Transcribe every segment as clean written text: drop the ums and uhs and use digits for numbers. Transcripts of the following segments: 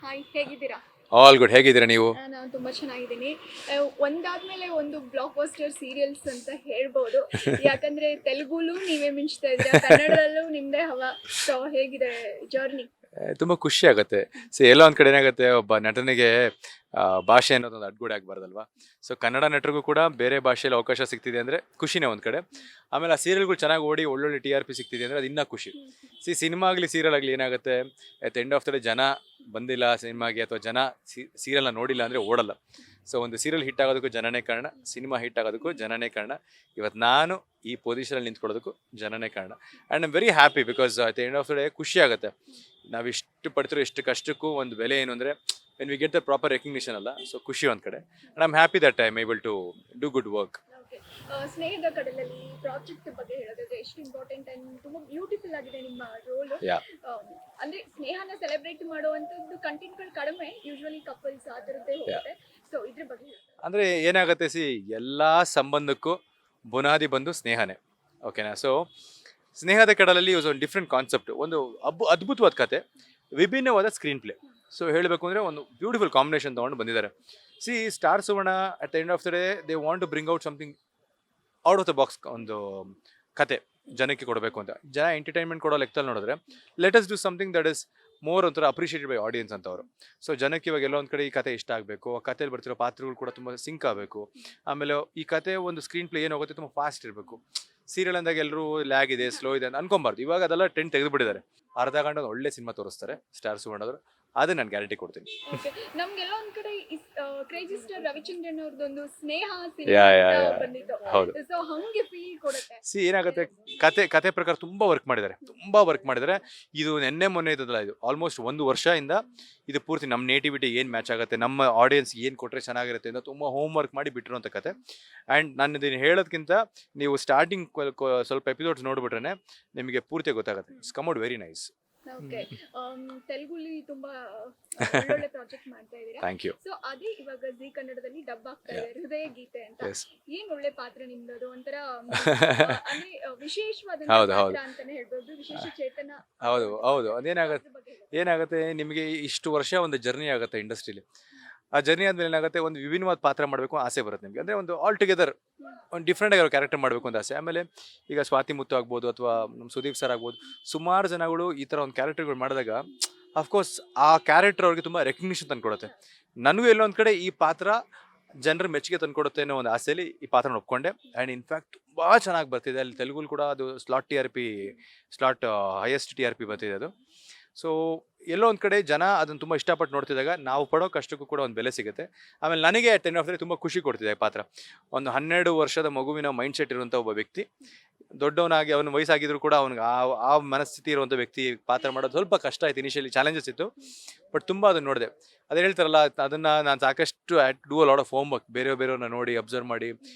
Hi, ಹೇಗಿದ್ದೀರಾ? All good. ಹೇಗಿದ್ದೀರಾ ನೀವು? ನಾನು ತುಂಬ ಚೆನ್ನಾಗಿದ್ದೀನಿ. ಒಂದಾದ್ಮೇಲೆ ಒಂದು ಬ್ಲಾಕ್ ಬಸ್ಟರ್ ಸೀರಿಯಲ್ಸ್ ಅಂತ ಹೇಳ್ಬೋದು. ಯಾಕಂದ್ರೆ ತೆಲುಗುಲು ನೀವೇ ಮಿಂಚ್ತಾ ಇದ್ದೀರಾ, ಕನ್ನಡದಲ್ಲೂ ನಿಮ್ದೇ ಹವಾ. ಸೊ ಹೇಗಿದೆ ಜರ್ನಿ? ತುಂಬ ಖುಷಿ ಆಗುತ್ತೆ. ಎಲ್ಲೋ ಒಂದು ಕಡೆ ಏನಾಗುತ್ತೆ, ಒಬ್ಬ ನಟನಿಗೆ ಭಾಷೆ ಅನ್ನೋದೊಂದು ಅಡ್ಗೂಡೆ ಆಗಬಾರ್ದಲ್ವಾ. ಸೊ ಕನ್ನಡ ನಟರಿಗೂ ಕೂಡ ಬೇರೆ ಭಾಷೆಯಲ್ಲಿ ಅವಕಾಶ ಸಿಗ್ತಿದೆ ಅಂದರೆ ಖುಷಿನೇ ಒಂದು ಕಡೆ. ಆಮೇಲೆ ಆ ಸೀರಿಯಲ್ಗಳು ಚೆನ್ನಾಗಿ ಓಡಿ ಒಳ್ಳೊಳ್ಳೆ TRP ಸಿಗ್ತಿದೆ ಅಂದರೆ ಅದು ಇನ್ನೂ ಖುಷಿ. ಸಿನಿಮಾ ಆಗಲಿ ಸೀರಿಯಲ್ ಆಗಲಿ ಏನಾಗುತ್ತೆ, at end of the day ಜನ ಬಂದಿಲ್ಲ ಸಿನಿಮಾಗೆ ಅಥವಾ ಜನ ಸೀರಿಯಲ್ನ ನೋಡಿಲ್ಲ ಅಂದರೆ ಓಡಲ್ಲ. ಸೊ ಒಂದು ಸೀರಿಯಲ್ ಹಿಟ್ ಆಗೋದಕ್ಕೂ ಜನನೇ ಕಾರಣ, ಸಿನಿಮಾ ಹಿಟ್ ಆಗೋದಕ್ಕೂ ಜನನೇ ಕಾರಣ. ಇವತ್ತು ನಾನು ಈ ಪೊಸಿಷನಲ್ಲಿ ನಿಂತ್ಕೊಳ್ಳೋದಕ್ಕೂ ಜನನೇ ಕಾರಣ. And I'm very happy because at end of the day ಖುಷಿ ಆಗುತ್ತೆ. ನಾವು ಇಷ್ಟು ಪಡ್ತಿರೋ ಇಷ್ಟು ಕಷ್ಟಕ್ಕೂ ಒಂದು ಬೆಲೆ ಏನು ಅಂದರೆ when we get the proper recognition ಅಲ್ಲ. ಸೊ ಖುಷಿ ಒಂದು ಕಡೆ. And I'm happy that I am able to do good work. Okay, ಸ್ನೇಹದ ಕಡಲಲ್ಲಿ ಪ್ರಾಜೆಕ್ಟ್ ಬಗ್ಗೆ ಹೇಳೋದಾದ್ರೆ ಎಷ್ಟು ಇಂಪಾರ್ಟೆಂಟ್ ಅಂಡ್ ತುಂಬ ಬ್ಯೂಟಿಫುಲ್ ಆಗಿದೆ ನಿಮ್ಮ ರೋಲು. ಯಾ ಅಂದ್ರೆ ಸ್ನೇಹನ ಸೆಲೆಬ್ರೇಟ್ ಮಾಡುವಂಥದ್ದು ಕಂಟೆಂಟ್ಗಳು ಕಡಿಮೆ, ಯೂಶ್ವಲಿ ಕಪಲ್ಸ್ ಆ ಥರದ್ದೇ ಹೋಗುತ್ತೆ. ಸೊ ಇದ್ರ ಬಗ್ಗೆ ಹೇಳಿ. ಅಂದರೆ ಏನಾಗುತ್ತೆ, ಎಲ್ಲ ಸಂಬಂಧಕ್ಕೂ ಬುನಾದಿ ಬಂದು ಸ್ನೇಹನೇ. ಓಕೆನಾ. ಸೊ ಸ್ನೇಹದ ಕಡಲಲ್ಲಿ ಒಂದು ಡಿಫ್ರೆಂಟ್ ಕಾನ್ಸೆಪ್ಟ್, ಒಂದು ಅದ್ಭುತವಾದ ಕತೆ, ವಿಭಿನ್ನವಾದ ಸ್ಕ್ರೀನ್ ಪ್ಲೇ. ಸೊ ಹೇಳಬೇಕು ಅಂದರೆ ಒಂದು ಬ್ಯೂಟಿಫುಲ್ ಕಾಂಬಿನೇಷನ್ ತೊಗೊಂಡು ಬಂದಿದ್ದಾರೆ. Star Suvarna at the end of the day they want to bring out something out of the box, ಒಂದು ಕತೆ ಜನಕ್ಕೆ ಕೊಡಬೇಕು ಅಂತ. ಜನ ಎಂಟರ್ಟೈನ್ಮೆಂಟ್ ಕೊಡೋ ಲೆಕ್ಕದಲ್ಲಿ ನೋಡಿದ್ರೆ let us do something that is more ಒಂಥರ ಅಪ್ರಿಷಿಯೇಟೆಡ್ ಬೈ ಆಡಿಯನ್ಸ್ ಅಂತವರು. ಸೊ ಜನಕ್ಕೆ ಇವಾಗ ಎಲ್ಲೋ ಒಂದು ಕಡೆ ಈ ಕತೆ ಇಷ್ಟ ಆಗಬೇಕು, ಆ ಕಥೆಯಲ್ಲಿ ಬರ್ತಿರೋ ಪಾತ್ರಗಳು ಕೂಡ ತುಂಬ ಸಿಂಕ್ ಆಗಬೇಕು. ಆಮೇಲೆ ಈ ಕತೆ ಒಂದು ಸ್ಕ್ರೀನ್ ಪ್ಲೇ ಏನಾಗುತ್ತೆ ತುಂಬ ಫಾಸ್ಟ್ ಇರಬೇಕು. ಸೀರಿಯಲ್ ಅಂದಾಗ ಎಲ್ಲರೂ ಲ್ಯಾಗ್ ಇದೆ, ಸ್ಲೋ ಇದೆ ಅಂತ ಅನ್ಕೊಂಬಾರ್ದು. ಇವಾಗ ಅದೆಲ್ಲ ಟ್ರೆಂಡ್ ತೆಗೆದುಬಿಟ್ಟಿದ್ದಾರೆ. ಅರ್ಧ ಗಂಟೆ ಒಂದು ಒಳ್ಳೆ ಸಿನಿಮಾ ತೋರಿಸ್ತಾರೆ ಸ್ಟಾರ್ ಸುವರ್ಣದವರು, ಅದು ನಾನು ಗ್ಯಾರಂಟಿ ಕೊಡ್ತೀನಿ. ಓಕೆ, ನಮ್ಗೆಲ್ಲ ಒಂದ್ ಕಡೆ ಕ್ರೇಜಿ ಸ್ಟಾರ್ ರವಿಚಂದ್ರನ್ ಅವ್ರದ್ದೊಂದು ಸ್ನೇಹ ಯಾ ಬಂದಿತ್ತು. ಹೌದು. ಸೊ ಹಂಗೆ ಫೀಲ್ ಕೊಡುತ್ತೆ. ಏನಾಗುತ್ತೆ, ಕತೆ ಪ್ರಕಾರ ತುಂಬ ವರ್ಕ್ ಮಾಡಿದ್ದಾರೆ. ಇದು ನೆನ್ನೆ ಮೊನ್ನೆ ಇದ್ದಲ್ಲ, ಇದು ಆಲ್ಮೋಸ್ಟ್ 1 ವರ್ಷದಿಂದ ಇದು ಪೂರ್ತಿ ನಮ್ಮ ನೇಟಿವಿಟಿ ಏನು ಮ್ಯಾಚ್ ಆಗುತ್ತೆ, ನಮ್ಮ ಆಡಿಯನ್ಸ್ ಏನು ಕೊಟ್ಟರೆ ಚೆನ್ನಾಗಿರುತ್ತೆ ಅಂತ ತುಂಬ ಹೋಮ್ ವರ್ಕ್ ಮಾಡಿ ಬಿಟ್ಟಿರುವಂಥ ಕತೆ. ಆ್ಯಂಡ್ ನಾನು ಇದನ್ನು ಹೇಳೋದಕ್ಕಿಂತ ನೀವು ಸ್ಟಾರ್ಟಿಂಗ್ ಸ್ವಲ್ಪ ಎಪಿಸೋಡ್ಸ್ ನೋಡ್ಬಿಟ್ರೆ ನಿಮಗೆ ಪೂರ್ತಿ ಗೊತ್ತಾಗುತ್ತೆ. It's come out very nice. Okay, ತೆಲುಗುಲಿ ತುಂಬಾ ಒಳ್ಳೊಳ್ಳೆ ಪ್ರಾಜೆಕ್ಟ್ ಮಾಡ್ತಾ ಇದ್ದೀರಾ. Thank you. ಸೊ ಅದೇ ಇವಾಗ ಜಿ ಕನ್ನಡದಲ್ಲಿ ಡಬ್ ಆಗ್ತಾ ಇದೆ, ಹೃದಯ ಗೀತೆ ಅಂತ. ಏನ್ ಒಳ್ಳೆ ಪಾತ್ರ ನಿಮ್ದು, ಒಂಥರ ಅಂದ್ರೆ ವಿಶೇಷವಾದ ಪಾತ್ರ ಅಂತಾನೆ ಹೇಳ್ಬೋದು, ವಿಶೇಷ ಚೇತನ. ಹೌದು. ಏನಾಗುತ್ತೆ ನಿಮಗೆ ಇಷ್ಟು ವರ್ಷ ಒಂದು ಜರ್ನಿ ಆಗುತ್ತೆ ಇಂಡಸ್ಟ್ರಿಲಿ. ಆ ಜರ್ನಿ ಆದ್ಮೇಲೆ ಏನಾಗುತ್ತೆ, ಒಂದು ವಿಭಿನ್ನವಾದ ಪಾತ್ರ ಮಾಡಬೇಕು ಆಸೆ ಬರುತ್ತೆ ನಿಮಗೆ. ಅಂದರೆ ಒಂದು ಆಲ್ ಟುಗೆದರ್ ಒಂದು ಡಿಫ್ರೆಂಟ್ ಆಗಿರೋ ಕ್ಯಾರೆಕ್ಟರ್ ಮಾಡಬೇಕು ಅಂತ ಆಸೆ. ಆಮೇಲೆ ಈಗ ಸ್ವಾತಿ ಮುತ್ತು ಆಗ್ಬೋದು ಅಥವಾ ನಮ್ಮ ಸುದೀಪ್ ಸರ್ ಆಗ್ಬೋದು, ಸುಮಾರು ಜನಗಳು ಈ ಥರ ಒಂದು ಕ್ಯಾರೆಕ್ಟರ್ಗಳು ಮಾಡಿದಾಗ ಅಫ್ಕೋರ್ಸ್ ಆ ಕ್ಯಾರೆಕ್ಟರ್ ಅವ್ರಿಗೆ ತುಂಬ ರೆಕಗ್ನಿಷನ್ ತಂದುಕೊಡುತ್ತೆ. ನನಗೂ ಎಲ್ಲೋ ಒಂದು ಕಡೆ ಈ ಪಾತ್ರ ಜನರ ಮೆಚ್ಚುಗೆ ತಂದುಕೊಡುತ್ತೆ ಅನ್ನೋ ಒಂದು ಆಸೆಯಲ್ಲಿ ಈ ಪಾತ್ರನ ಒಪ್ಕೊಂಡೆ. ಆ್ಯಂಡ್ ಇನ್ಫ್ಯಾಕ್ಟ್ ತುಂಬ ಚೆನ್ನಾಗಿ ಬರ್ತಿದೆ. ಅಲ್ಲಿ ತೆಲುಗುಲ್ ಕೂಡ ಅದು ಸ್ಲಾಟ್ ಹೈಯೆಸ್ಟ್ TRP ಬರ್ತಿದೆ ಅದು. ಸೊ ಎಲ್ಲೋ ಒಂದು ಕಡೆ ಜನ ಅದನ್ನು ತುಂಬ ಇಷ್ಟಪಟ್ಟು ನೋಡ್ತಿದ್ದಾಗ ನಾವು ಪಡೋ ಕಷ್ಟಕ್ಕೂ ಕೂಡ ಒಂದು ಬೆಲೆ ಸಿಗುತ್ತೆ. ಆಮೇಲೆ ನನಗೆ at end of the day ತುಂಬ ಖುಷಿ ಕೊಡ್ತಿದೆ ಪಾತ್ರ. ಒಂದು 12 ವರ್ಷದ ಮಗುವಿನ ಮೈಂಡ್ ಸೆಟ್ ಇರುವಂಥ ಒಬ್ಬ ವ್ಯಕ್ತಿ, ದೊಡ್ಡವನಾಗಿ ಅವನ ವಯಸ್ಸಾಗಿದ್ರು ಕೂಡ ಅವ್ನಿಗೆ ಆ ಮನಸ್ಥಿತಿ ಇರುವಂಥ ವ್ಯಕ್ತಿ ಪಾತ್ರ ಮಾಡೋದು ಸ್ವಲ್ಪ ಕಷ್ಟ ಆಯ್ತು. ಇನಿಷಿಯಲಿ ಚಾಲೆಂಜಸ್ ಇತ್ತು, ಬಟ್ ತುಂಬ ಅದನ್ನು ನೋಡಿದೆ. ಅದೇ ಹೇಳ್ತಾರಲ್ಲ, ಅದನ್ನು ನಾನು ಸಾಕಷ್ಟು do a lot of home work, ಬೇರೆಯವ್ರನ್ನ ನೋಡಿ ಅಬ್ಸರ್ವ್ ಮಾಡಿ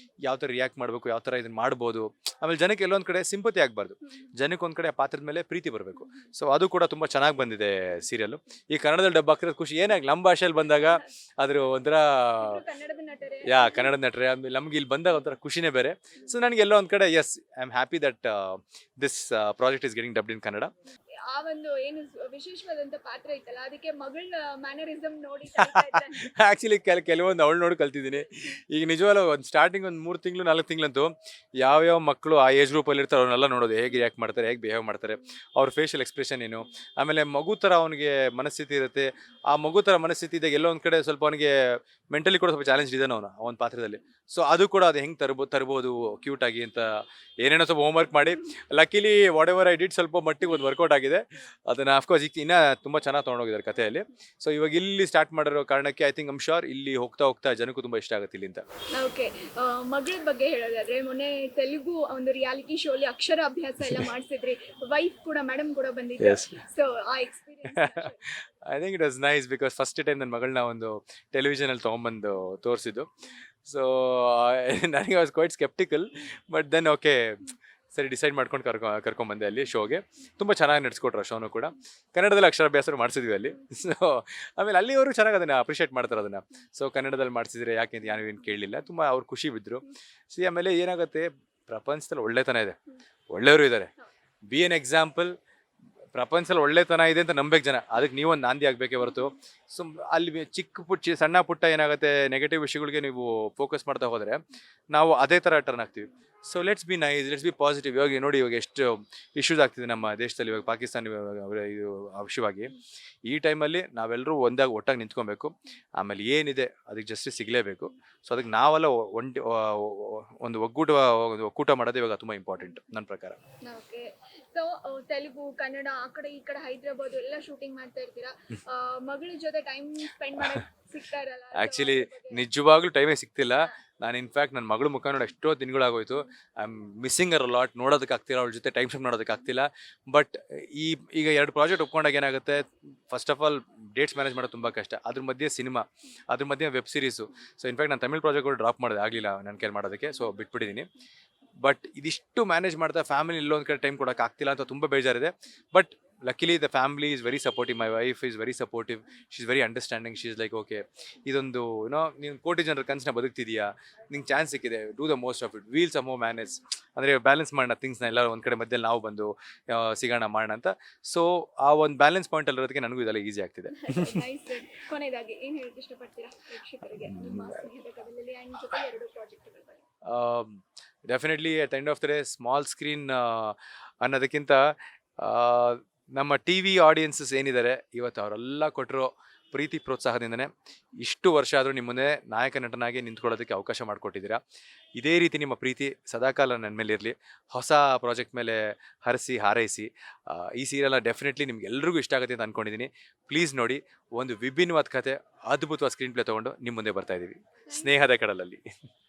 ಯಾವ ಥರ ರಿಯಾಕ್ಟ್ ಮಾಡಬೇಕು, ಯಾವ ಥರ ಇದನ್ನು ಮಾಡ್ಬೋದು. ಆಮೇಲೆ ಜನಕ್ಕೆ ಎಲ್ಲೊಂದು ಕಡೆ ಸಿಂಪತಿ ಆಗಬಾರ್ದು, ಜನಕ್ಕೆ ಒಂದು ಕಡೆ ಆ ಪಾತ್ರದ ಮೇಲೆ ಪ್ರೀತಿ ಬರಬೇಕು. ಸೊ ಅದು ಕೂಡ ತುಂಬ ಚೆನ್ನಾಗಿ ಬಂದಿದೆ ಸೀರಿಯಲ್. ಈ ಕನ್ನಡದಲ್ಲಿ ಡಬ್ಬ ಹಾಕಿರೋದು ಖುಷಿ. ಏನಾಗಿ ನಮ್ಮ ಭಾಷೆಯಲ್ಲಿ ಬಂದಾಗ ಅದ್ರ ಒಂಥರ ಕನ್ನಡದ ನಟರೆ, ಆಮೇಲೆ ನಮ್ಗೆ ಇಲ್ಲಿ ಬಂದಾಗ ಒಂಥರ ಖುಷಿನೇ ಬೇರೆ. ಸೊ ನನಗೆ ಎಲ್ಲೋ ಒಂದು ಕಡೆ yes, I am happy that this project is getting dubbed in Kannada. ಆ ಒಂದು ಏನು ವಿಶೇಷವಾದಂತ ಪಾತ್ರ ಇತ್ತಲ್ಲ, ಅದಕ್ಕೆ ಮಗಳ ಮ್ಯಾನರಿಸಮ್ ನೋಡಿ ಆ್ಯಕ್ಚುಲಿ ಕೆಲವೊಂದು ಅವಳು ನೋಡಿ ಕಲ್ತಿದ್ದೀನಿ. ಈಗ ನಿಜವಾಗ್ಲೂ ಒಂದು ಸ್ಟಾರ್ಟಿಂಗ್ ಒಂದು 3 ತಿಂಗಳು 4 ತಿಂಗಳಂತೂ ಯಾವ್ಯಾವ ಮಕ್ಕಳು ಆ ಏಜ್ ಗ್ರೂಪಲ್ಲಿ ಇರ್ತಾರೆ ಅವ್ರನ್ನೆಲ್ಲ ನೋಡೋದು, ಹೇಗೆ ರಿಯಾಕ್ಟ್ ಮಾಡ್ತಾರೆ, ಹೇಗೆ ಬಿಹೇವ್ ಮಾಡ್ತಾರೆ, ಅವ್ರ ಫೇಶಿಯಲ್ ಎಕ್ಸ್ಪ್ರೆಷನ್ ಏನು. ಆಮೇಲೆ ಮಗು ಥರ ಅವನಿಗೆ ಮನಸ್ಥಿತಿ ಇರುತ್ತೆ. ಆ ಮಗು ಥರ ಮನಸ್ಥಿತಿ ಇದ್ದಾಗ ಎಲ್ಲೋ ಒಂದು ಕಡೆ ಸ್ವಲ್ಪ ಅವನಿಗೆ ಮೆಂಟಲಿ ಕೂಡ ಸ್ವಲ್ಪ ಚಾಲೆಂಜ್ ಇದ್ದಾನೆ ಅವನ ಪಾತ್ರದಲ್ಲಿ. ಸೊ ಅದು ಕೂಡ ಅದು ಹೆಂಗೆ ತರ್ಬೋದು ಕ್ಯೂಟಾಗಿ ಅಂತ ಏನೇನೋ ಸ್ವಲ್ಪ ಹೋಮ್ ವರ್ಕ್ ಮಾಡಿ, ಲಕ್ಕಿಲಿ ವಾಟ್ ಎವರ್ ಐ ಡಿಡ್ ಸ್ವಲ್ಪ ಮಟ್ಟಿಗೆ ಒಂದು ವರ್ಕೌಟ್ ಆಗಿದೆ. ಅದನ್ನು ಅಫ್ಕೋರ್ಸ್ ಈಗ ಇನ್ನೂ ತುಂಬ ಚೆನ್ನಾಗಿ ತೊಗೊಂಡೋಗಿದ್ದಾರೆ ಕಥೆಯಲ್ಲಿ. ಸೊ ಇವಾಗ ಇಲ್ಲಿ ಸ್ಟಾರ್ಟ್ ಮಾಡಿರೋ ಕಾರಣಕ್ಕೆ ಐ ಥಿಂಕ್ ಐಮ್ ಶೋರ್ ಇಲ್ಲಿ ಹೋಗ್ತಾ ಜನಕ್ಕೂ ತುಂಬ ಇಷ್ಟ ಆಗುತ್ತೆ ಇಲ್ಲಿಂದ. ಓಕೆ, ಮಗಳ ಬಗ್ಗೆ ಹೇಳೋದಾದ್ರೆ ಮೊನ್ನೆ ತೆಲುಗು ಒಂದು ರಿಯಾಲಿಟಿ ಶೋಲಿ ಅಕ್ಷರ ಅಭ್ಯಾಸ ಎಲ್ಲ ಮಾಡಿಸಿದ್ರಿ, ವೈಫ್ ಕೂಡ ಮೇಡಮ್ ಕೂಡ ಬಂದಿದ್ರು. ಸೊ ಆ experience I think it was nice because first time ನನ್ನ ಮಗಳನ್ನ ಒಂದು ಟೆಲಿವಿಷನಲ್ಲಿ ತೊಗೊಂಬಂದು ತೋರಿಸಿದ್ದು. ಸೊ ನನಗೆ was quite skeptical, but then okay ಸರಿ ಡಿಸೈಡ್ ಮಾಡ್ಕೊಂಡು ಕರ್ಕೊಂಬಂದೆ ಅಲ್ಲಿ ಶೋಗೆ. ತುಂಬ ಚೆನ್ನಾಗಿ ನಡೆಸ್ಕೊಟ್ರು ಆ ಶೋನು ಕೂಡ. ಕನ್ನಡದಲ್ಲಿ ಅಕ್ಷರಾಭ್ಯಾಸ ಮಾಡಿಸಿದ್ವಿ ಅಲ್ಲಿ. ಸೊ ಆಮೇಲೆ ಅಲ್ಲಿಯವರು ಚೆನ್ನಾಗಿ ಅದನ್ನು ಅಪ್ರಿಷಿಯೇಟ್ ಮಾಡ್ತಾರೆ ಅದನ್ನು. ಸೊ ಕನ್ನಡದಲ್ಲಿ ಮಾಡಿಸಿದ್ರೆ ಯಾಕೆ ಅಂತ ಯಾರು ಕೇಳಲಿಲ್ಲ, ತುಂಬ ಅವ್ರು ಖುಷಿ ಬಿದ್ದರು. ಆಮೇಲೆ ಏನಾಗುತ್ತೆ, ಪ್ರಪಂಚದಲ್ಲಿ ಒಳ್ಳೆತನ ಇದೆ, ಒಳ್ಳೆಯವರು ಇದ್ದಾರೆ. ಬಿ ಎನ್ ಎಕ್ಸಾಂಪಲ್ ಪ್ರಪಂಚದಲ್ಲಿ ಒಳ್ಳೆತನ ಇದೆ ಅಂತ ನಂಬೇಕು ಜನ, ಅದಕ್ಕೆ ನೀವೊಂದು ನಾಂದಿ ಆಗಬೇಕೇ ಹೊರತು ಅಲ್ಲಿ ಚಿಕ್ಕ ಪುಟ್ಟ ಸಣ್ಣ ಪುಟ್ಟ ಏನಾಗುತ್ತೆ ನೆಗೆಟಿವ್ ವಿಷಯಗಳಿಗೆ ನೀವು ಫೋಕಸ್ ಮಾಡ್ತಾ ಹೋದರೆ ನಾವು ಅದೇ ಥರ ಟರ್ನ್ ಆಗ್ತೀವಿ. So let's be nice, let's be positive. ಇವಾಗ ನೋಡಿ ಇವಾಗ ಎಷ್ಟು ಇಶ್ಯೂಸ್ ಆಗ್ತಿದೆ ನಮ್ಮ ದೇಶದಲ್ಲಿ, ಇವಾಗ ಪಾಕಿಸ್ತಾನ ಇದು ವಿಷಯವಾಗಿ. ಈ ಟೈಮಲ್ಲಿ ನಾವೆಲ್ಲರೂ ಒಟ್ಟಾಗಿ ನಿಂತ್ಕೊಬೇಕು. ಆಮೇಲೆ ಏನಿದೆ ಅದಕ್ಕೆ ಜಸ್ಟಿಸ್ ಸಿಗಲೇಬೇಕು. ಸೊ ಅದಕ್ಕೆ ನಾವೆಲ್ಲ ಒಂದು ಒಕ್ಕೂಟ ಮಾಡೋದು ಇವಾಗ ತುಂಬ ಇಂಪಾರ್ಟೆಂಟ್ ನನ್ನ ಪ್ರಕಾರ. ಓಕೆ. ಸೊ ತೆಲುಗು, ಕನ್ನಡ, ಆ ಕಡೆ ಈ ಕಡೆ ಹೈದ್ರಾಬಾದ್ ಎಲ್ಲ ಶೂಟಿಂಗ್ ಮಾಡ್ತಾ ಇರ್ತೀರಾ. ಮಗಳ ಜೊತೆ ಟೈಮ್ ಸ್ಪೆಂಡ್ ಮಾಡಕ್ ಸಿಗ್ತಾ ಇರಲ್ಲ. ಆ್ಯಕ್ಚುಲಿ ನಿಜವಾಗ್ಲೂ ಟೈಮೇ ಸಿಗ್ತಿಲ್ಲ. ನಾನು ಇನ್ಫ್ಯಾಕ್ಟ್ ನನ್ನ ಮಗಳು ಮುಖ ನೋಡಿ ಎಷ್ಟೋ ದಿನಗಳಾಗೋಯ್ತು. I am missing a lot. ನೋಡೋದಕ್ಕಾಗ್ತಿಲ್ಲ, ಅವಳ ಜೊತೆ ಟೈಮ್ ಸ್ಪೆಂಡ್ ಮಾಡೋದಕ್ಕಾಗ್ತಿಲ್ಲ. ಬಟ್ ಈಗ 2 ಪ್ರಾಜೆಕ್ಟ್ ಒಪ್ಕೊಂಡಾಗ ಏನಾಗುತ್ತೆ, first of all dates manage ಮಾಡೋದು ತುಂಬ ಕಷ್ಟ. ಅದ್ರ ಮಧ್ಯೆ ಸಿನಿಮಾ, ಅದ್ರ ಮಧ್ಯೆ ವೆಬ್ ಸೀರೀಸು. ಸೊ ಇನ್ಫ್ಯಾಕ್ಟ್ ನಾನು ತಮಿಳ್ ಪ್ರಾಜೆಕ್ಟ್ಗಳು ಡ್ರಾಪ್ ಮಾಡೋದು ಆಗಲಿಲ್ಲ ನನ್ನ ಕೈಲಿ ಮಾಡೋದಕ್ಕೆ. ಸೊ ಬಿಟ್ಬಿಟ್ಟಿದ್ದೀನಿ. ಬಟ್ ಇದಿಷ್ಟು ಮ್ಯಾನೇಜ್ ಮಾಡ್ತಾ ಫ್ಯಾಮಿಲಿ ಇಲ್ಲೊಂದು ಕಡೆ ಟೈಮ್ ಕೊಡೋಕೆ ಆಗ್ತಿಲ್ಲ ಅಂತ ತುಂಬ ಬೇಜಾರಿದೆ. But luckily the family is very supportive. My wife is very supportive. She is very understanding. She is like okay, ಇದೊಂದು ನೀನು ಕೋಟಿ ಜನರ ಕನಸನ್ನ ಬದುಕ್ತಿದೆಯಾ, ನಿಂಗೆ ಚಾನ್ಸ್ ಸಿಕ್ಕಿದೆ, do the most of it, we'll some more manage. ಅಂದರೆ ಬ್ಯಾಲೆನ್ಸ್ ಮಾಡೋಣ ಥಿಂಗ್ಸ್ನ, ಎಲ್ಲ ಒಂದು ಕಡೆ ಮಧ್ಯದಲ್ಲಿ ನಾವು ಬಂದು ಸಿಗೋಣ ಮಾಡೋಣ ಅಂತ. ಸೊ ಆ ಒಂದು ಬ್ಯಾಲೆನ್ಸ್ ಪಾಯಿಂಟಲ್ಲಿ ಇರೋದಕ್ಕೆ ನನಗೂ ಇದೆಲ್ಲ ಈಸಿ ಆಗ್ತಿದೆ. ಕೊನೆಯದಾಗಿ ಏನು ಹೇಳಕ್ಕೆ ಇಷ್ಟಪಡ್ತೀರಾ ಪ್ರೇಕ್ಷಕರಿಗೆ ನಿಮ್ಮ ಸ್ನೇಹಿತ ಕಥೆಯಲ್ಲಿ ಆ್ಯಂಡ್ ಜೊತೆ 2 ಪ್ರಾಜೆಕ್ಟ್ಗಳ ಬಗ್ಗೆ? Definitely at end of the day small screen ಅನ್ನೋದಕ್ಕಿಂತ ನಮ್ಮ ಟಿ ವಿ ಆಡಿಯನ್ಸಸ್ ಏನಿದ್ದಾರೆ ಇವತ್ತು, ಅವರೆಲ್ಲ ಕೊಟ್ಟಿರೋ ಪ್ರೀತಿ ಪ್ರೋತ್ಸಾಹದಿಂದನೇ ಇಷ್ಟು ವರ್ಷ ಆದರೂ ನಿಮ್ಮ ಮುಂದೆ ನಾಯಕ ನಟನಾಗಿ ನಿಂತ್ಕೊಳ್ಳೋದಕ್ಕೆ ಅವಕಾಶ ಮಾಡಿಕೊಟ್ಟಿದ್ದೀರಾ. ಇದೇ ರೀತಿ ನಿಮ್ಮ ಪ್ರೀತಿ ಸದಾಕಾಲ ನನ್ನ ಮೇಲೆ ಇರಲಿ. ಹೊಸ ಪ್ರಾಜೆಕ್ಟ್ ಮೇಲೆ ಹರಿಸಿ ಹಾರೈಸಿ. ಈ ಸೀರಿಯಲ್ನ ಡೆಫಿನೆಟ್ಲಿ ನಿಮ್ಗೆಲ್ರಿಗೂ ಇಷ್ಟ ಆಗುತ್ತೆ ಅಂತ ಅಂದ್ಕೊಂಡಿದ್ದೀನಿ. ಪ್ಲೀಸ್ ನೋಡಿ, ಒಂದು ವಿಭಿನ್ನವಾದ ಕತೆ, ಅದ್ಭುತವಾದ ಸ್ಕ್ರೀನ್ ಪ್ಲೇ ತೊಗೊಂಡು ನಿಮ್ಮ ಮುಂದೆ ಬರ್ತಾ ಇದ್ದೀವಿ ಸ್ನೇಹದ ಕಡಲಲ್ಲಿ.